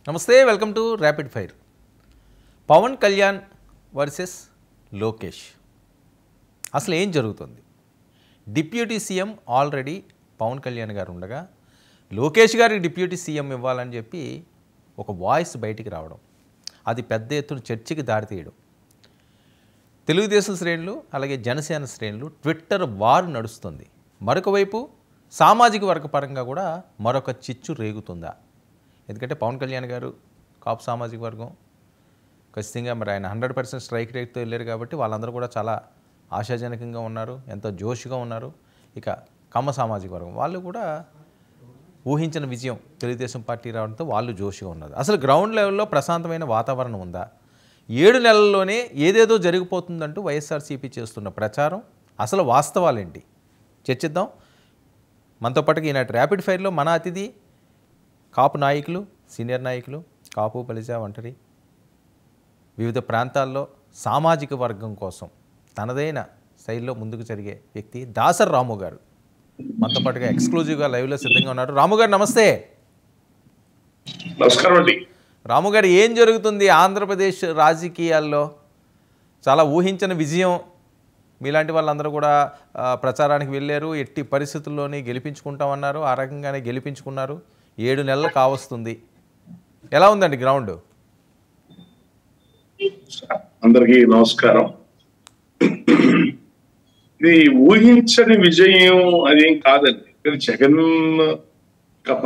నమస్తే, welcome to rapid fire. Pawan Kalyan versus Lokesh. అసలు ఏం జరుగుతుంది? Deputy CM already Pawan Kalyan గారు ఉండగా లోకేష్ గారికి డిప్యూటీ సీఎం ఇవ్వాలని చెప్పి ఒక వాయిస్ బయటికి రావడం, అది పెద్ద ఎత్తున చర్చకి దారితీయడం, తెలుగుదేశం శ్రేణులు అలాగే జనసేన శ్రేణులు ట్విట్టర్ వార్ నడుస్తుంది. మరొక వైపు సామాజిక వర్గ పరంగా కూడా మరొక చిచ్చు రేగుతుందా? ఎందుకంటే పవన్ కళ్యాణ్ గారు కాపు సామాజిక వర్గం ఖచ్చితంగా మరి ఆయన 100% స్ట్రైక్ రేట్తో వెళ్ళారు కాబట్టి వాళ్ళందరూ కూడా చాలా ఆశాజనకంగా ఉన్నారు, ఎంతో జోష్గా ఉన్నారు. ఇక కమ్మ సామాజిక వర్గం వాళ్ళు కూడా ఊహించిన విజయం తెలుగుదేశం పార్టీ రావడంతో వాళ్ళు జోష్గా ఉన్నారు. అసలు గ్రౌండ్ లెవెల్లో ప్రశాంతమైన వాతావరణం ఉందా? 7 నెలల్లోనే ఏదేదో జరిగిపోతుందంటూ వైఎస్ఆర్సీపీ చేస్తున్న ప్రచారం అసలు వాస్తవాలేంటి చర్చిద్దాం. మనతో పాటుగా ఈనాటి ర్యాపిడ్ ఫైర్లో మన అతిథి కాపు నాయకులు, సీనియర్ నాయకులు, కాపు బలిజ ఒంటరి వివిధ ప్రాంతాల్లో సామాజిక వర్గం కోసం తనదైన శైలిలో ముందుకు జరిగే వ్యక్తి దాసర్ రాము గారు మనతో పాటుగా ఎక్స్క్లూజివ్గా లైవ్లో సిద్ధంగా ఉన్నారు. రాము గారు నమస్తే. నమస్కారం అండి. రాము గారు, ఏం జరుగుతుంది ఆంధ్రప్రదేశ్ రాజకీయాల్లో? చాలా ఊహించిన విజయం, మీలాంటి వాళ్ళందరూ కూడా ప్రచారానికి వెళ్ళారు, ఎట్టి పరిస్థితుల్లోని గెలిపించుకుంటామన్నారు, ఆ రకంగానే గెలిపించుకున్నారు. 7 నెలలు కావస్తుంది. ఎలా ఉందండి గ్రౌండ్? అందరికీ నమస్కారం. ఇది ఊహించని విజయం అదేం కాదండి. జగన్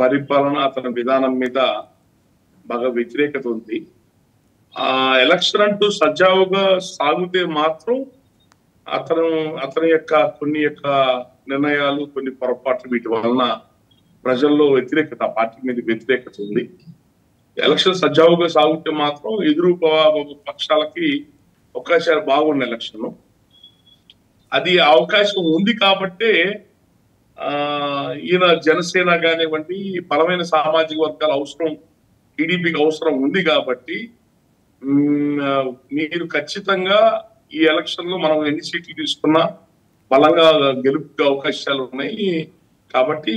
పరిపాలన, అతని విధానం మీద బాగా వ్యతిరేకత ఉంది. ఆ ఎలక్షన్ అంటూ సజావుగా సాగితే మాత్రం అతని యొక్క కొన్ని నిర్ణయాలు, కొన్ని పొరపాట్లు, వీటి వలన ప్రజల్లో వ్యతిరేకత, పార్టీ మీద వ్యతిరేకత ఉంది. ఎలక్షన్ సజావుగా సాగితే మాత్రం ఎదురు పక్షాలకి అవకాశాలు బాగున్న ఎలక్షన్. అది అవకాశం ఉంది కాబట్టే ఈయన జనసేన కానివ్వండి, బలమైన సామాజిక వర్గాల అవసరం టీడీపీకి అవసరం ఉంది కాబట్టి మీరు ఖచ్చితంగా ఈ ఎలక్షన్ లో మనం ఎన్ని సీట్లు తీసుకున్నా బలంగా గెలుపు అవకాశాలు ఉన్నాయి. కాబట్టి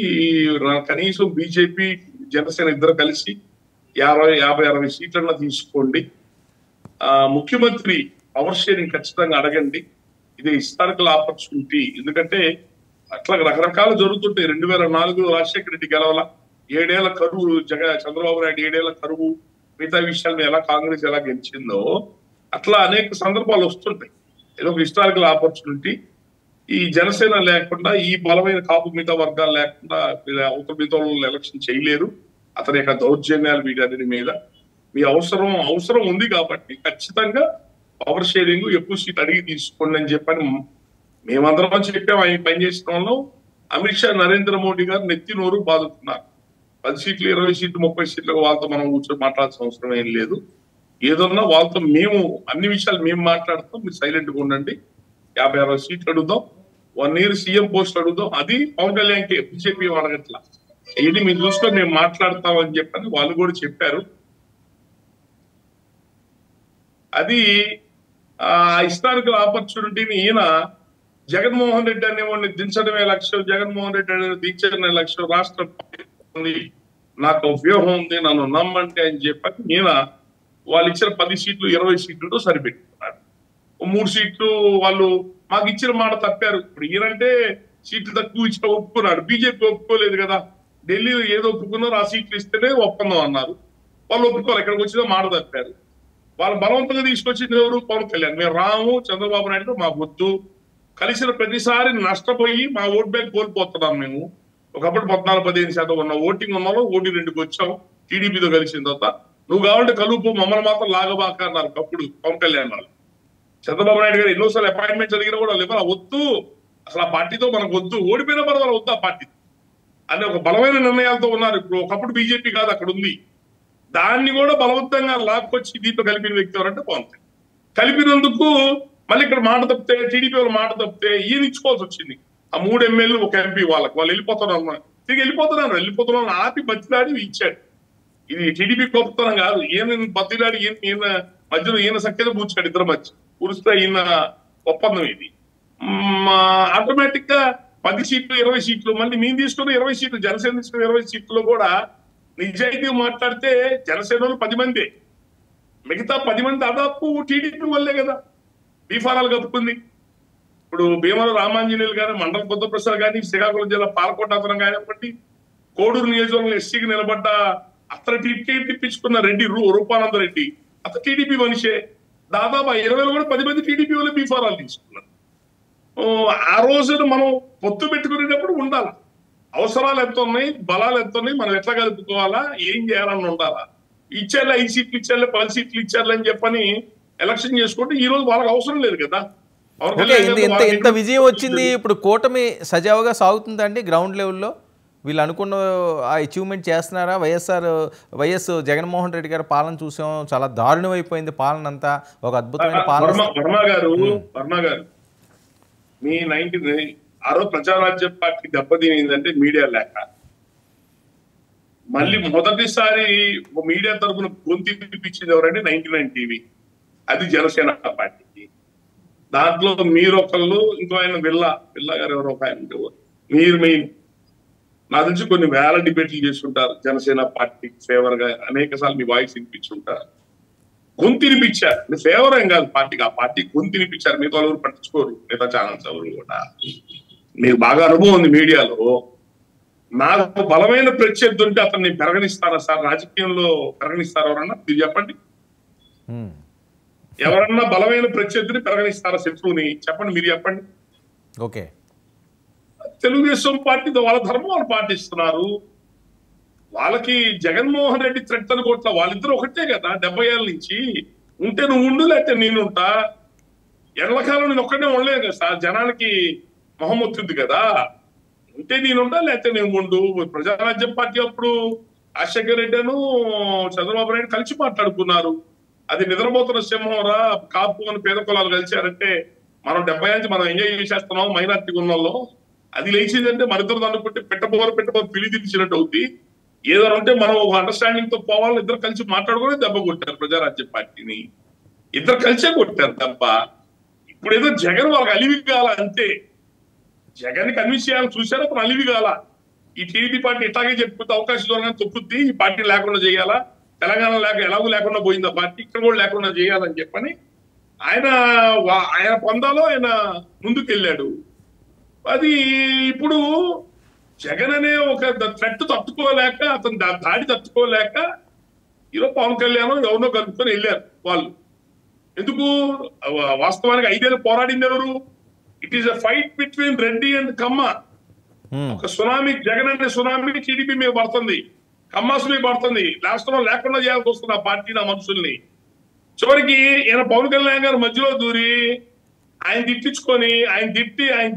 కనీసం బీజేపీ జనసేన ఇద్దరు కలిసి 50-60 సీట్లన్నా తీసుకోండి. ముఖ్యమంత్రి పవర్ షేరింగ్ ఖచ్చితంగా అడగండి. ఇది హిస్టారికల్ ఆపర్చునిటీ. ఎందుకంటే అట్లా రకరకాలు జరుగుతుంటాయి. 2004 రాజశేఖర రెడ్డి గెలవాల, 7 ఏళ్ల కరువు, చంద్రబాబు నాయుడు 7 ఏళ్ల కరువు, మిగతా విషయాలను ఎలా కాంగ్రెస్ ఎలా గెలిచిందో అట్లా అనేక సందర్భాలు వస్తుంటాయి. ఇది ఒక హిస్టారికల్ ఆపర్చునిటీ. ఈ జనసేన లేకుండా, ఈ బలమైన కాపు మిగతా వర్గాలు లేకుండా అవతల మిగతా ఎలక్షన్ చేయలేరు. అతని యొక్క దౌర్జన్యాలు వీటన్నిటి మీద మీ అవసరం ఉంది కాబట్టి ఖచ్చితంగా పవర్ షేరింగ్ ఎక్కువ సీట్ అడిగి తీసుకోండి అని చెప్పని మేమందరం చెప్పాం. ఆయన పనిచేసిన వాళ్ళు అమిత్ షా, నరేంద్ర మోడీ గారు నెత్తి నోరు బాదుతున్నారు. 10 సీట్లు, 20 సీట్లు, 30 సీట్లకు వాళ్ళతో మనం కూర్చొని మాట్లాడాల్సిన అవసరం ఏం లేదు. ఏదన్నా వాళ్ళతో మేము అన్ని విషయాలు మేము మాట్లాడతాం, మీరు సైలెంట్గా ఉండండి. 50-60 సీట్లు అడుగుదాం, 1 year సీఎం పోస్ట్ అడుగుదాం. అది పవన్ కళ్యాణ్కి బీజేపీ అడగట్లా. ఇది మీరు చూసుకొని మేము మాట్లాడతామని చెప్పని వాళ్ళు కూడా చెప్పారు. అది హిస్టారికల్ ఆపర్చునిటీని ఈయన జగన్మోహన్ రెడ్డి అనేవాడిని దించడమే లక్ష్యం, జగన్మోహన్ రెడ్డి అనేది దించడమే లక్ష్యం, రాష్ట్ర నాకు వ్యూహం ఉంది, నన్ను నమ్మంటే అని చెప్పని ఈయన వాళ్ళు ఇచ్చిన 10 సీట్లు 20 సీట్లతో సరిపెట్టుకున్నాడు. 3 సీట్లు వాళ్ళు మాకు ఇచ్చిన మాట తప్పారు. ఇప్పుడు ఈయనంటే సీట్లు తక్కువ ఇచ్చిన ఒప్పుకున్నాడు. బీజేపీ ఒప్పుకోలేదు కదా. ఢిల్లీలో ఏదో ఒప్పుకున్నారో ఆ సీట్లు ఇస్తేనే ఒప్పందం అన్నారు. వాళ్ళు ఒప్పుకోవాలి. ఎక్కడికి వచ్చినా మాట తప్పారు. వాళ్ళు బలవంతంగా తీసుకొచ్చింది ఎవరు? పవన్ కళ్యాణ్. మేము రాము, చంద్రబాబు నాయుడు మాకు వద్దు, కలిసిన ప్రతిసారి నష్టపోయి మా ఓట్ బ్యాంక్ కోల్పోతున్నాం. మేము ఒకప్పుడు 14-15% ఉన్న ఓటింగ్ ఉన్నాలో 1-2కి వచ్చాం టీడీపీతో కలిసిన తర్వాత. నువ్వు కావాలంటే కలుపు, మమ్మల్ని మాత్రం లాగబాక అన్నారు అప్పుడు పవన్ కళ్యాణ్ వాళ్ళు. చంద్రబాబు నాయుడు గారు ఎన్నోసార్లు అపాయింట్మెంట్ జరిగినా కూడా లేవరా, వద్దు, అసలు ఆ పార్టీతో మనకు వద్దు, ఓడిపోయినా పర్వాలేదు, వద్దు ఆ పార్టీ అని ఒక బలమైన నిర్ణయాలతో ఉన్నారు. ఇప్పుడు ఒకప్పుడు బీజేపీ కాదు అక్కడ ఉంది. దాన్ని కూడా బలవంతంగా లాక్కొచ్చి దీంట్లో కలిపిన వ్యక్తి ఎవరంటే పవన్ కళ్యాణ్. కలిపినందుకు మళ్ళీ ఇక్కడ మాట తప్పితే, టీడీపీ వాళ్ళు మాట తప్పితే ఈయన ఇచ్చుకోవాల్సి వచ్చింది. ఆ 3 ఎమ్మెల్యేలు, 1 ఎంపీ వాళ్ళు వెళ్ళిపోతున్నారు. తిరిగి వెళ్ళిపోతున్నాను ఆపి బతిలాడి ఇచ్చాడు. ఇది టీడీపీ గొప్పతనం కాదు. ఈయన బతిలాడి ఈయన మధ్యలో ఈయన సఖ్యత పూర్చాడు. ఇద్దరు మధ్య పూరిస్తే ఈయన ఒప్పందం. ఇది ఆటోమేటిక్ గా 10 సీట్లు 20 సీట్లు మళ్ళీ మేము తీసుకున్న 20 సీట్లు, జనసేన తీసుకున్న 20 సీట్లలో కూడా నిజాయితీ మాట్లాడితే జనసేనలో 10 మంది, మిగతా 10 మంది దాదాపు టీడీపీ వల్లే కదా బీఫారాలు కప్పుకుంది. ఇప్పుడు భీమవరం రామాంజనేయులు గారు, మండల బుద్ధప్రసాద్ గాని, శ్రీకాకుళం జిల్లా పాలకోట అతను కానివ్వండి, కోడూరు నియోజకవర్గంలో ఎస్సీకి నిలబడ్డ అతను టికెట్ ఇప్పించుకున్న రెడ్డి రూపానంద రెడ్డి అతను టీడీపీ మనిషే. దాదాపు 20లో కూడా 10 మంది టీడీపీ వాళ్ళు బీఫారాలు తీసుకున్నారు. ఆ రోజున మనం పొత్తు పెట్టుకునేటప్పుడు ఉండాలి. అవసరాలు ఎంత ఉన్నాయి, బలాలు ఎంత ఉన్నాయి, మనం ఎట్లా కలుపుకోవాలా, ఏం చేయాలని ఉండాలా. ఇచ్చారులే 5 సీట్లు ఇచ్చారులే 10 సీట్లు ఇచ్చారులే అని చెప్పని ఎలక్షన్ చేసుకుంటే ఈ రోజు వాళ్ళకి అవసరం లేదు కదా. ఇంత విజయం వచ్చింది, ఇప్పుడు కూటమి సజావుగా సాగుతుందండి గ్రౌండ్ లెవెల్లో? వీళ్ళు అనుకున్న ఆ అచీవ్మెంట్ చేస్తున్నారా? వైఎస్ జగన్మోహన్ రెడ్డి గారి పాలన చూసాం, చాలా దారుణం అయిపోయింది పాలన అంతా, ఒక అద్భుతమైన పాలన. వర్మ గారు మీ 19 ఆ రోజు ప్రజారాజ్యం పార్టీ దెబ్బతినిందంటే మీడియా లేక. మళ్ళీ మొదటిసారి మీడియా తరఫున గొంతు వినిపించింది ఎవరంటే 99 టీవీ, అది జనసేన పార్టీకి. దాంట్లో మీరు ఒకళ్ళు, ఇంకో ఆయన విల్లా గారు ఎవరో ఒక ఆయన, మీరు మెయిన్ నా నుంచి కొన్ని వేల డిబేట్లు చేసుకుంటారు జనసేన పార్టీకి ఫేవర్ గా, అనేక సార్లు మీ వాయిస్ వినిపించుంటారు. గొంతు వినిపించారు, ఫేవర్ ఏం కాదు పార్టీకి, ఆ పార్టీకి గొంతు వినిపించారు. మిగతా ఎవరు పట్టించుకోరు, మిగతా ఛానల్స్ ఎవరు కూడా. మీకు బాగా అనుభవం ఉంది మీడియాలో. నాకు బలమైన ప్రత్యర్థి ఉంటే అతన్ని పెరగనిస్తారా సార్? రాజకీయంలో పెరగనిస్తారా ఎవరన్నా? మీరు చెప్పండి. ఎవరన్నా బలమైన ప్రత్యర్థిని పెరగనిస్తారా? శత్రువుని చెప్పండి, మీరు చెప్పండి. ఓకే, తెలుగుదేశం పార్టీ వాళ్ళ ధర్మం వాళ్ళు పాటిస్తున్నారు. వాళ్ళకి జగన్మోహన్ రెడ్డి థ్రెట్ అనుకోవట్లా, వాళ్ళిద్దరు ఒకటే కదా 70 ఏళ్ళ నుంచి. ఉంటే నువ్వు ఉండు, లేకపోతే నేనుంటా. ఎల్లకాలం నేను ఒక్కడే ఉండలేదు కదా సార్, జనానికి మొహం వచ్చింది కదా. ఉంటే నేనుంటా, లేకపోతే నేను ఉండు. ప్రజారాజ్యం పార్టీ అప్పుడు రాజశేఖర రెడ్డిను చంద్రబాబు నాయుడు కలిసి మాట్లాడుకున్నారు. అది నిద్రపోతున్న సింహంరా, కాపు అని పేద కులాలు కలిశారంటే మనం 70 నుంచి మనం ఎంజాయ్ చేసేస్తున్నాం మైనార్టీ గుణంలో. అది లేచిందంటే మన ఇద్దరు అనుకుంటే పెట్టబోరు పిలి తీర్చినట్టు అవుతుంది. ఏదైనా ఉంటే మనం ఒక అండర్స్టాండింగ్ తో పోవాలి. ఇద్దరు కలిసి మాట్లాడుకుని దెబ్బ కొట్టారు ప్రజారాజ్యం పార్టీని, ఇద్దరు కలిసే కొట్టారు తప్ప. ఇప్పుడు ఏదో జగన్ వాళ్ళకి అలివి కాల అంతే. జగన్ కి అన్ని విషయాలు చూశారు, అతను అలివి కాల. ఈ టీడీపీ పార్టీ ఇట్లాగే చెప్పుకుంటే అవకాశం దొరకని తొక్కుద్ది, ఈ పార్టీ లేకుండా చేయాలా, తెలంగాణ ఎలాగూ లేకుండా పోయింది ఆ పార్టీ, ఇక్కడ కూడా లేకుండా చేయాలని చెప్పని ఆయన పొందాలో ఆయన ముందుకెళ్ళాడు. అది ఇప్పుడు జగన్ అనే ఒక థ్రెట్ తట్టుకోలేక, అతను దాడి తట్టుకోలేక ఈరోజు పవన్ కళ్యాణ్ ఎవరినో కలుపుకొని వెళ్ళారు వాళ్ళు. ఎందుకు? వాస్తవానికి 5 ఏళ్ళు పోరాడింది ఎవరు? It is a fight between Reddy and Kamma. ఒక సునామీ, జగన్ అనే సునామీ టీడీపీ మీద పడుతుంది, కమ్మాస్ మీద పడుతుంది. రాష్ట్రంలో లేకుండా చేయాల్సి వస్తుంది ఆ పార్టీని, ఆ మనుషుల్ని. చివరికి ఈయన పవన్ కళ్యాణ్ గారు మధ్యలో దూరి ఆయన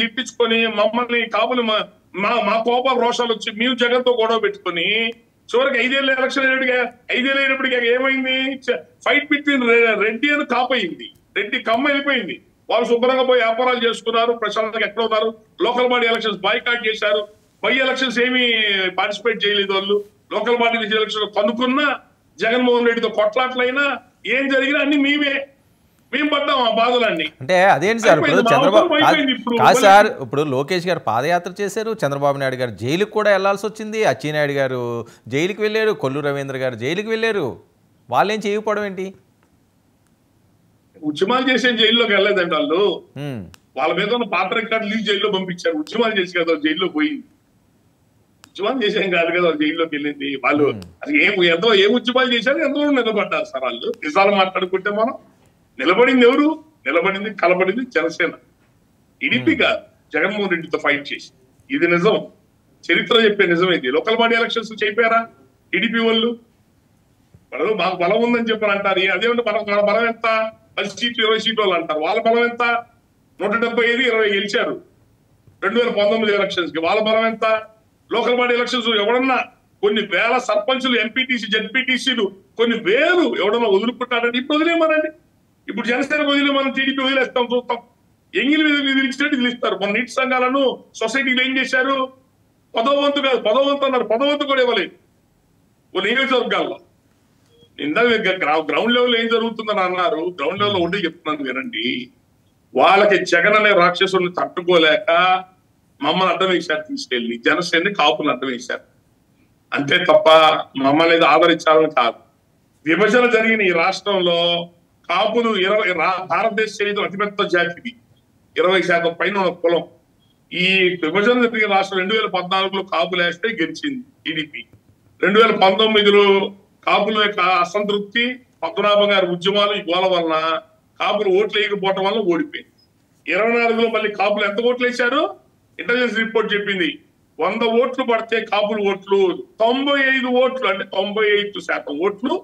తిట్టించుకొని మమ్మల్ని కాపులు మా కోపాలు రోషాలు వచ్చి మేము జగన్ తో గొడవ పెట్టుకొని చివరికి 5 ఏళ్ళ ఎలక్షన్ 5 ఏళ్ళు అయినప్పటికీ ఏమైంది? ఫైట్ బిట్వీన్ రెడ్డి అని కాపయింది, రెడ్డి కమ్మ వెళ్ళిపోయింది. వాళ్ళు శుభ్రంగా పోయి వ్యాపారాలు చేసుకున్నారు, ప్రశాంతంగా ఎక్కడ ఉన్నారు. లోకల్ బాడీ ఎలక్షన్స్ బాయ్కాట్ చేశారు, బై ఎలక్షన్స్ ఏమీ పార్టిసిపేట్ చేయలేదు వాళ్ళు. లోకల్ బాడీ ఎలక్షన్ కనుక్కున్నా జగన్మోహన్ రెడ్డితో కొట్లాట్లయినా ఏం జరిగినా అన్ని మేము పడ్డాం ఆ బాధలన్నీ. అంటే అదేంటి సార్, ఇప్పుడు చంద్రబాబు కాదు సార్, ఇప్పుడు లోకేష్ గారు పాదయాత్ర చేశారు, చంద్రబాబు నాయుడు గారు జైలుకి కూడా వెళ్లాల్సి వచ్చింది, అచ్చెన్నాయుడు గారు జైలుకి వెళ్ళారు, కొల్లు రవీంద్ర గారు జైలుకి వెళ్ళారు. వాళ్ళేం చేయకపోవడం ఏంటి? ఉద్యమాలు చేసే జైల్లోకి వెళ్ళలేదండి వాళ్ళు. వాళ్ళ మీద ఉన్న పాత రికార్డు లీజ్ జైల్లో పంపించారు. ఉద్యమాలు చేసి కదా జైల్లో పోయింది. ఉద్యమాలు చేసేం కాదు కదా వాళ్ళు జైల్లోకి వెళ్ళింది. వాళ్ళు అది ఏం ఉద్యమాలు చేశారు, ఎంతో నిలబడ్డారు సార్ వాళ్ళు. నిజాలు మాట్లాడుకుంటే మనం నిలబడింది ఎవరు? నిలబడింది కలబడింది జనసేన, టీడీపీ కాదు. జగన్మోహన్ రెడ్డితో ఫైట్ చేసి, ఇది నిజం, చరిత్ర చెప్పే నిజం. ఇది లోకల్ బాడీ ఎలక్షన్స్ చెప్పారా టీడీపీ వాళ్ళు? మాకు బలం ఉందని చెప్పని అంటారు. అదేమంటే మన బలం ఎంత? 10 సీట్లు 20 సీట్లు వాళ్ళు అంటారు. వాళ్ళ బలం ఎంత? 175 20 గెలిచారు 2019 ఎలక్షన్స్ కి. వాళ్ళ బలం ఎంత? లోకల్ బాడీ ఎలక్షన్స్ ఎవడన్నా కొన్ని వేల సర్పంచులు, ఎంపీటీసీ, జెడ్పీటీసీలు కొన్ని వేలు ఎవడన్నా వదులుకుంటారండి. ఇప్పుడు వదిలేమనండి. ఇప్పుడు జనసేన వదిలేమని టీడీపీ వదిలేస్తాం, చూస్తాం. ఎంగిలి మీద విధించినట్టు వదిలిస్తారు. మన నీటి సంఘాలను సొసైటీలు ఏం చేశారు? 10వ వంతు కాదు 10వ వంతు అన్నారు, 10వ వంతు కూడా ఇవ్వలేదు కొన్ని నియోజకవర్గాల్లో. గ్రౌండ్ లెవెల్ ఏం జరుగుతుందని అన్నారు. గ్రౌండ్ లెవెల్ ఉండి చెప్తున్నాను వినండి. వాళ్ళకి జగన్ అనే రాక్షసుల్ని తట్టుకోలేక మమ్మల్ని అడ్డం వేశారు, తీసుకెళ్లి జనసేనని కాపులను అడ్డం వేశారు. అంతే తప్ప మమ్మల్ని ఆదరించాలని కాదు. విభజన జరిగిన ఈ రాష్ట్రంలో కాపులు భారతదేశ చరిత్ర అతిపెద్ద జాతిది, 20% పైన ఉన్న కులం. ఈ విభజన జరిగిన రాష్ట్రం 2014లో కాపులు వేస్తే గెలిచింది టీడీపీ. 2019లో కాపుల యొక్క అసంతృప్తి, పద్మనాభం గారి ఉద్యమాలు, ఈ గోల వలన కాపులు ఓట్లు వేయకపోవటం వల్ల ఓడిపోయింది. 24లో మళ్ళీ కాపులు ఎంత ఓట్లు వేశారు? ఇంటెలిజెన్స్ రిపోర్ట్ చెప్పింది 100 ఓట్లు పడితే కాపులు ఓట్లు 95 ఓట్లు, అంటే 95% ఓట్లు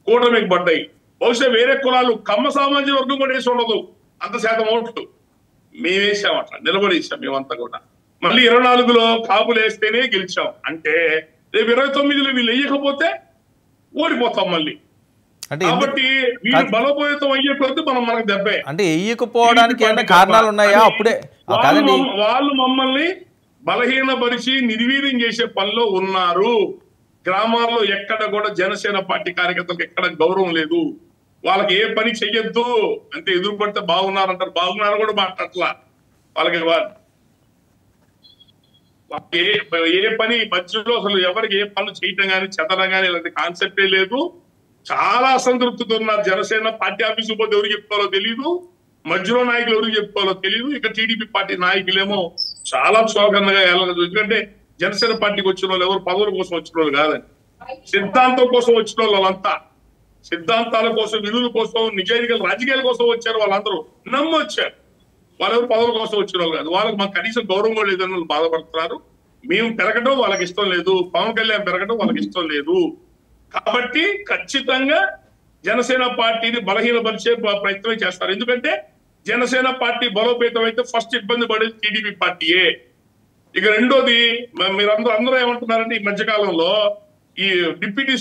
కూటమికి పడ్డాయి. బహుశా వేరే కులాలు కమ్మ సామాజిక వర్గం కూడా వేసి ఉండదు అంత శాతం ఓట్లు. మేము వేసాం, అట్లా నిలబడేసాం మేమంతా కూడా. మళ్ళీ 24లో కాపులు వేస్తేనే గెలిచాం. అంటే రేపు 29లో వీళ్ళు వేయకపోతే ఓడిపోతాం మళ్ళీ. అంటే కాబట్టి వీళ్ళు బలోపేతం అయ్యే కొద్ది మనకు దెబ్బే. అంటే వేయకపోవడానికి ఏమైనా కారణాలు ఉన్నాయా? అప్పుడే వాళ్ళు మమ్మల్ని బలహీనపరిచి నిర్వీర్యం చేసే పనిలో ఉన్నారు. గ్రామాల్లో ఎక్కడ కూడా జనసేన పార్టీ కార్యకర్తలకు ఎక్కడ గౌరవం లేదు. వాళ్ళకి ఏ పని చెయ్యొద్దు అంటే ఎదురు పడితే బాగున్నారంటారు, బాగున్నారు కూడా మాట్లాడట్లా. వాళ్ళకి ఏ పని మధ్యలో అసలు ఎవరికి ఏ పనులు చేయటం కానీ చెదరం కానీ ఇలాంటి కాన్సెప్టే లేదు. చాలా అసంతృప్తితో ఉన్నారు. జనసేన పార్టీ ఆఫీసు పోతే ఎవరు చెప్పుకోవాలో తెలియదు, మధ్యలో నాయకులు ఎవరు చెప్పుకోవాలో తెలియదు. ఇక టీడీపీ పార్టీ నాయకులేమో చాలా క్షోభంగా వెళ్ళదు. ఎందుకంటే జనసేన పార్టీకి వచ్చిన వాళ్ళు ఎవరు పదవుల కోసం వచ్చిన వాళ్ళు కాదని, సిద్ధాంతం కోసం వచ్చిన వాళ్ళంతా, సిద్ధాంతాల కోసం, విలువల కోసం, నిజాయితీగా రాజకీయాల కోసం వచ్చారు. వాళ్ళందరూ నమ్మి వచ్చారు. వాళ్ళెవరు పదవుల కోసం వచ్చిన వాళ్ళు కాదు. వాళ్ళకి మాకు కనీసం గౌరవం కూడా లేదని వాళ్ళు బాధపడుతున్నారు. మేము పెరగడం వాళ్ళకి ఇష్టం లేదు, పవన్ కళ్యాణ్ పెరగడం వాళ్ళకి ఇష్టం లేదు. కాబట్టి ఖచ్చితంగా జనసేన పార్టీని బలహీనపరిచే ప్రయత్నం చేస్తారు. ఎందుకంటే జనసేన పార్టీ బలోపేతం అయితే ఫస్ట్ ఇబ్బంది పడేది టీడీపీ పార్టీయే. ఇక రెండోది, అందరూ ఏమంటున్నారంటే ఈ మధ్యకాలంలో ఈ డిప్యూటీ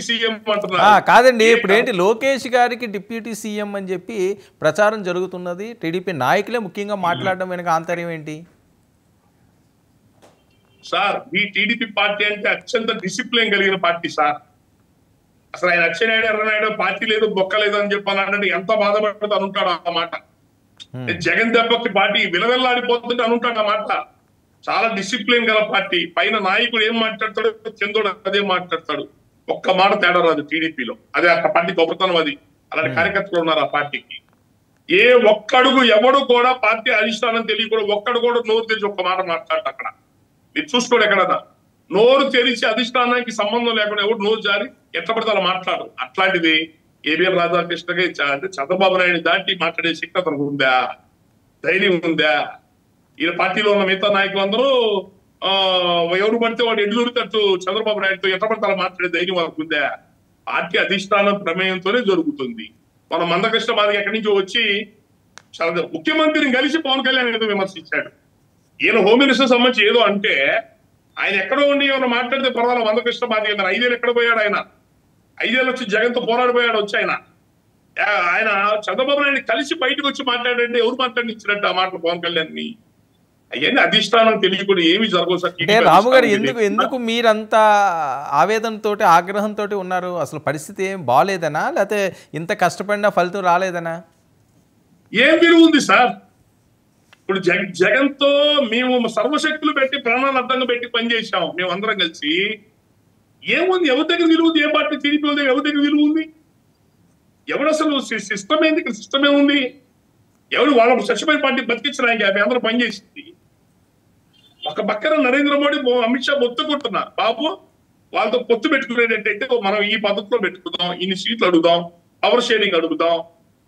సీఎం అంటున్నారు. కాదండి, ఇప్పుడు ఏంటి లోకేష్ గారికి డిప్యూటీ సీఎం అని చెప్పి ప్రచారం జరుగుతున్నది. టీడీపీ నాయకులే ముఖ్యంగా మాట్లాడడం వెనక ఆంతర్యం ఏంటి సార్? ఈ టీడీపీ పార్టీ అంటే అత్యంత డిసిప్లిన్ కలిగిన పార్టీ సార్. అసలు ఆయన అచ్చెన్నాయుడు ఎర్రనాయుడు పార్టీ లేదు బొక్క లేదు అని చెప్పాలంటే ఎంత బాధపడుతూ అనుంటాడు ఆ మాట. జగన్ దెబ్బకి పార్టీ విలవెల్లాడిపోతుంటే అనుంటాడు ఆ మాట. చాలా డిసిప్లిన్ గల పార్టీ. పైన నాయకుడు ఏం మాట్లాడతాడు, చంద్రుడు అదే మాట్లాడతాడు. ఒక్క మాట తేడా రాదు టీడీపీలో. అదే ఆ పార్టీ గొప్పతనం. అది అలాంటి కార్యకర్తలు ఉన్నారు ఆ పార్టీకి. ఏ ఒక్కడుగు ఎవడు కూడా పార్టీ అధిష్టానం తెలియకూడదు. ఒక్కడు కూడా నోరు తెరిచి ఒక్క మాట మాట్లాడతాడు. అక్కడ మీరు చూసుకోండి, ఎక్కడన్నా నోరు తెరిచి అధిష్టానానికి సంబంధం లేకుండా ఎవరు నోరు జారి ఎట్లా పడితే అలా మాట్లాడు. అట్లాంటిది ఏబిఎన్ రాధాకృష్ణకి అంటే చంద్రబాబు నాయుడు దాటి మాట్లాడే శక్తి అతనికి ఉందా, ధైర్యం ఉందా? ఈయన పార్టీలో ఉన్న మిగతా నాయకులందరూ ఎవరు పడితే వాడు ఎడ్లు దొరికినట్టు చంద్రబాబు నాయుడుతో ఎట్లా పడితే అలా మాట్లాడే ధైర్యం వాళ్ళకు ఉందా? పార్టీ అధిష్టానం ప్రమేయంతోనే జరుగుతుంది. మన మందకృష్ణ మాదిరి ఎక్కడి నుంచో వచ్చి ముఖ్యమంత్రిని కలిసి పవన్ కళ్యాణ్ ఏదో విమర్శించాడు. ఈయన హోమ్ మినిస్టర్ సంబంధించి ఏదో అంటే ఆయన ఎక్కడో ఉండి ఏమైనా మాట్లాడితే పర్వాలేదు. మందకృష్ణ మాదిరి 5 ఏళ్ళు ఎక్కడ పోయాడు ఆయన? 5 ఏళ్ళు వచ్చి జగన్తో పోరాడిపోయాడు వచ్చి ఆయన చంద్రబాబు నాయుడు కలిసి బయటకు వచ్చి మాట్లాడంటే ఎవరు మాట్లాడిచ్చినట్టు ఆ మాటలు పవన్ కళ్యాణ్ ని? అవన్నీ అధిష్టానం తెలియకుండా ఏమి జరగదు సార్. అంటే రాము గారు ఎందుకు మీరంతా ఆవేదనతో ఆగ్రహంతో ఉన్నారు? అసలు పరిస్థితి ఏం బాగాలేదనా, లేకపోతే ఇంత కష్టపడినా ఫలితం రాలేదనా? ఏం విలువ ఉంది సార్? ఇప్పుడు జగన్తో మేము సర్వశక్తులు పెట్టి ప్రాణాలు అడ్డంగా పెట్టి పనిచేసాం మేము అందరం కలిసి. ఏముంది? ఎవరి దగ్గర విలువ ఉంది? ఏ పార్టీ టీడీపీ దగ్గర ఎవరి దగ్గర విలువ ఉంది? ఎవడు అసలు సిస్టమ్ ఏంది? ఇక్కడ సిస్టమ్ ఏముంది? ఎవరు వాళ్ళకు చచ్చిపోయిన పార్టీ బతికించడానికి అవి అందరూ పనిచేసింది. ఒక పక్కన నరేంద్ర మోడీ, అమిత్ షా మొత్తుకుంటున్నారు బాబు వాళ్ళతో పొత్తు పెట్టుకునేటట్టయితే మనం ఈ పద్ధతిలో పెట్టుకుందాం, ఇన్ని సీట్లు అడుగుదాం, పవర్ షేరింగ్ అడుగుదాం.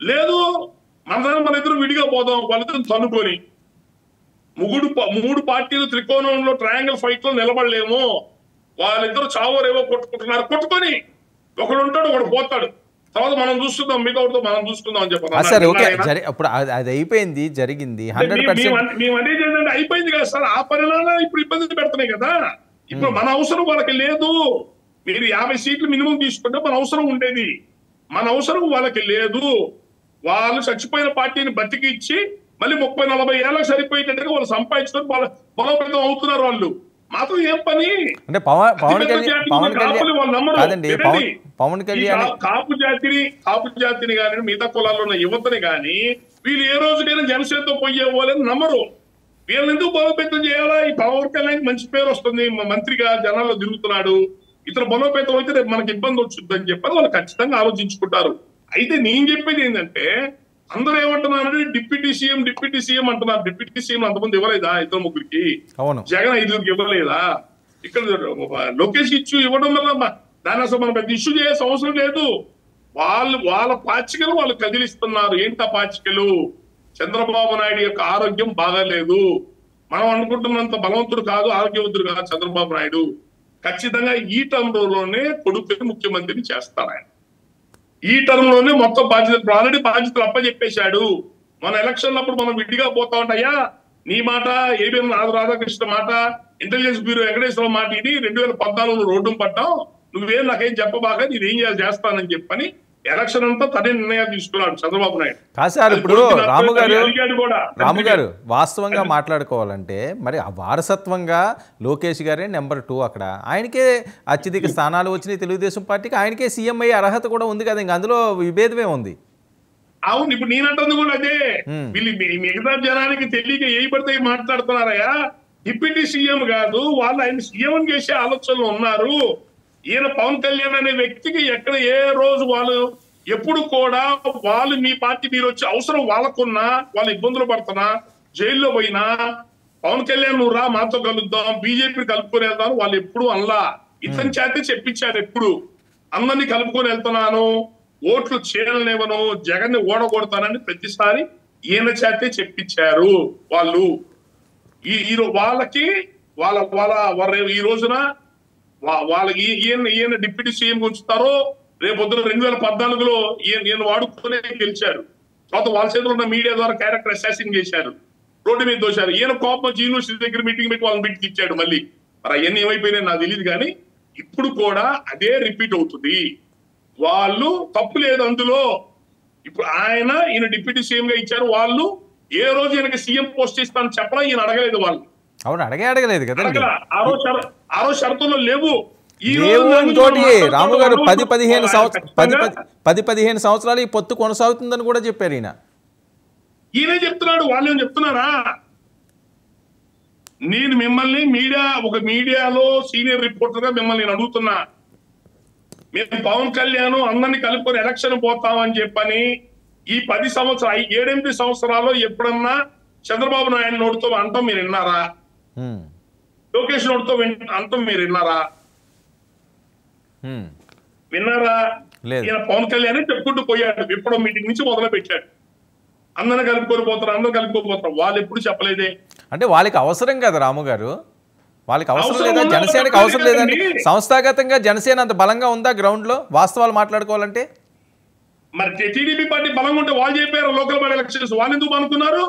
లేదు మన ఇద్దరు విడిగా పోదాం, వాళ్ళిద్దరు తన్నుకొని. 3 పార్టీలు త్రికోణంలో ట్రయాంగిల్ ఫైట్ లో నిలబడలేము. వాళ్ళిద్దరు చావోరేవో కొట్టుకుంటున్నారు. కొట్టుకొని ఒకడు ఉంటాడు, ఒకడు పోతాడు. తర్వాత మనం చూస్తున్నాం, మిగతా మనం చూసుకుందాం అని చెప్పారు. ఇప్పుడు అది అయిపోయింది, జరిగింది. మేము అనేది ఏంటంటే అయిపోయింది కదా సార్. ఆ పరిణామాలు ఇప్పుడు ఇబ్బంది పెడుతున్నాయి కదా. ఇప్పుడు మన అవసరం వాళ్ళకి లేదు. మీరు 50 సీట్లు మినిమం తీసుకుంటే మన అవసరం ఉండేది. మన అవసరం వాళ్ళకి లేదు. వాళ్ళు చచ్చిపోయిన పార్టీని బతికిచ్చి మళ్ళీ 30-40 ఏళ్ళకి సరిపోయేటట్టుగా వాళ్ళు సంపాదించుకొని బలోపేతం అవుతున్నారు. వాళ్ళు మాత్రం ఏం పని అంటే పవన్ కళ్యాణ్ కాపు జాతిని కానీ మిగతా కులాల్లో ఉన్న యువతని కానీ వీళ్ళు ఏ రోజుకైనా జనసేనతో పోయేవాళ్ళని నమ్మరు. వీళ్ళని ఎందుకు బలోపేతం చేయాలా? ఈ పవన్ కళ్యాణ్ మంచి పేరు వస్తుంది, మంత్రిగా జనాల్లో తిరుగుతున్నాడు, ఇతర బలోపేతం అయితే రేపు మనకి ఇబ్బంది వచ్చిందని చెప్పని వాళ్ళు ఖచ్చితంగా ఆలోచించుకుంటారు. అయితే నేను చెప్పేది ఏంటంటే, అందరూ ఏమంటున్నారంటే డిప్యూటీ సీఎం అంటున్నారు. డిప్యూటీ సీఎం అంతమంది ఇవ్వలేదా? ఇద్దరు ముగ్గురికి. జగన్ 5 ఇవ్వలేదా? ఇక్కడ లోకేష్ ఇవ్వడం వల్ల దాన్ని అసలు మనం పెద్ద ఇష్యూ చేయాల్సిన అవసరం లేదు. వాళ్ళ పాచికలు వాళ్ళు కదిలిస్తున్నారు. ఏంటి ఆ పాచికలు? చంద్రబాబు నాయుడు యొక్క ఆరోగ్యం బాగాలేదు, మనం అనుకుంటున్నంత బలవంతుడు కాదు, ఆరోగ్యవంతుడు కాదు చంద్రబాబు నాయుడు. ఖచ్చితంగా ఈ టర్మ్ లోనే కొడుకుని ముఖ్యమంత్రిని చేస్తారు. ఆయన ఈ టర్మ్ లోనే మొత్తం బాధ్యతలు ఆల్రెడీ బాధ్యతలు అప్పచెప్పేశాడు. మన ఎలక్షన్ అప్పుడు మనం విడిగా పోతా ఉంటాయా, నీ మాట, ఏబిఎం రాధాకృష్ణ మాట, ఇంటెలిజెన్స్ బ్యూరో వెంకటేశ్వర మాట, ఇది 2014 రోడ్డు పడ్డాం, నువ్వేం నాకేం చెప్పబాక, నేనేం చేస్తానని చెప్పని ఎలక్షన్ అంతా తనే నిర్ణయాలు తీసుకున్నాడు చంద్రబాబు నాయుడు. కాదు సార్, ఇప్పుడు రాము గారు వాస్తవంగా మాట్లాడుకోవాలంటే మరి ఆ వారసత్వంగా లోకేష్ గారే నెంబర్ 2 అక్కడ, ఆయనకే అత్యధిక స్థానాలు వచ్చినాయి తెలుగుదేశం పార్టీకి, ఆయనకే సీఎం అయ్యే అర్హత కూడా ఉంది కదా, ఇంకా అందులో విభేదమే ఉంది. అవును, ఇప్పుడు నేనంటుంది కూడా అదే. వీళ్ళు మిగతా జనానికి తెలియక ఏ పడితే మాట్లాడుతున్నారయ్యా. డిప్యూటీ సీఎం కాదు, వాళ్ళు ఆయన సీఎం చేసే ఆలోచనలు ఉన్నారు. ఈయన పవన్ కళ్యాణ్ అనే వ్యక్తికి ఎక్కడ ఏ రోజు వాళ్ళు ఎప్పుడు కూడా వాళ్ళు మీ పార్టీ మీరు వచ్చి అవసరం వాళ్ళకున్నా, వాళ్ళు ఇబ్బందులు పడుతున్నా, జైల్లో పోయినా పవన్ కళ్యాణ్ నువ్వు రా మాతో కలుద్దాం, బీజేపీ కలుపుకొని వెళ్తాను వాళ్ళు ఎప్పుడు అనలా. ఇతని చేతే చెప్పించారు, ఎప్పుడు అందరినీ కలుపుకొని వెళ్తున్నాను, ఓట్లు చేయలేవను, జగన్ ని ఓడగొడతానని ప్రతిసారి ఈయన చేతే చెప్పించారు వాళ్ళు. వాళ్ళకి ఈ రోజున వాళ్ళకి ఈయన డిప్యూటీ సీఎం ఉంచుతారో, రేపొద్దున 2014లో ఈయన వాడుకునే గెలిచారు. తర్వాత వాళ్ళ చేతిలో ఉన్న మీడియా ద్వారా క్యారెక్టర్ అసాసిన్ చేశారు, రోడ్డు మీద దోశారు. ఈయన కోపం వచ్చి యూనివర్సిటీ దగ్గర మీటింగ్ పెట్టి వాళ్ళని బిడ్డకి ఇచ్చాడు. మళ్ళీ మరి అవన్నీ ఏమైపోయినాయి నాకు తెలియదు, కానీ ఇప్పుడు కూడా అదే రిపీట్ అవుతుంది. వాళ్ళు తప్పు లేదు అందులో. ఇప్పుడు ఈయన డిప్యూటీ సీఎం గా ఇచ్చారు, వాళ్ళు ఏ రోజు ఈయనకి సీఎం పోస్ట్ ఇస్తానని చెప్పడం ఈయన అడగలేదు. వాళ్ళు అవును అడగలేదు కదా, ఆ రోజు షరతుల్లో లేవు. ఇంకోటి రాము గారు 10-15 సంవత్సరాలు ఈ పొత్తు కొనసాగుతుందని కూడా చెప్పారు. ఈయనే చెప్తున్నాడు, వాళ్ళేం చెప్తున్నారా? నేను మిమ్మల్ని మీడియాలో సీనియర్ రిపోర్టర్ గా మిమ్మల్ని నేను అడుగుతున్నా, మేము పవన్ కళ్యాణ్ అందరినీ కలుపుకొని ఎలక్షన్ పోతామని చెప్పని ఈ 7-8 సంవత్సరాల్లో ఎప్పుడన్నా చంద్రబాబు నాయుడు నోటితో అంటాం మీరు విన్నారా? లోకేష్ నోటితో అంటాం మీరు విన్నారా? ఈయన పవన్ కళ్యాణ్ చెప్పుకుంటూ పోయాడు, ఎప్పుడో మీటింగ్ నుంచి మొదలు పెట్టాడు, అందరిని కలుపుకొని పోతారు. వాళ్ళు ఎప్పుడు చెప్పలేదే. అంటే వాళ్ళకి అవసరం కదా రాము గారు, వాళ్ళకి అవసరం లేదా? జనసేనకి అవసరం లేదండి. సంస్థాగతంగా జనసేన అంత బలంగా ఉందా గ్రౌండ్ లో వాస్తవాలు మాట్లాడుకోవాలంటే? మరి టీడీపీ పార్టీ బలంగా ఉంటే వాళ్ళు చెప్పారు లోకల్ బాడీ ఎలక్షన్స్, వాళ్ళు ఎందుకు అనుకున్నారు?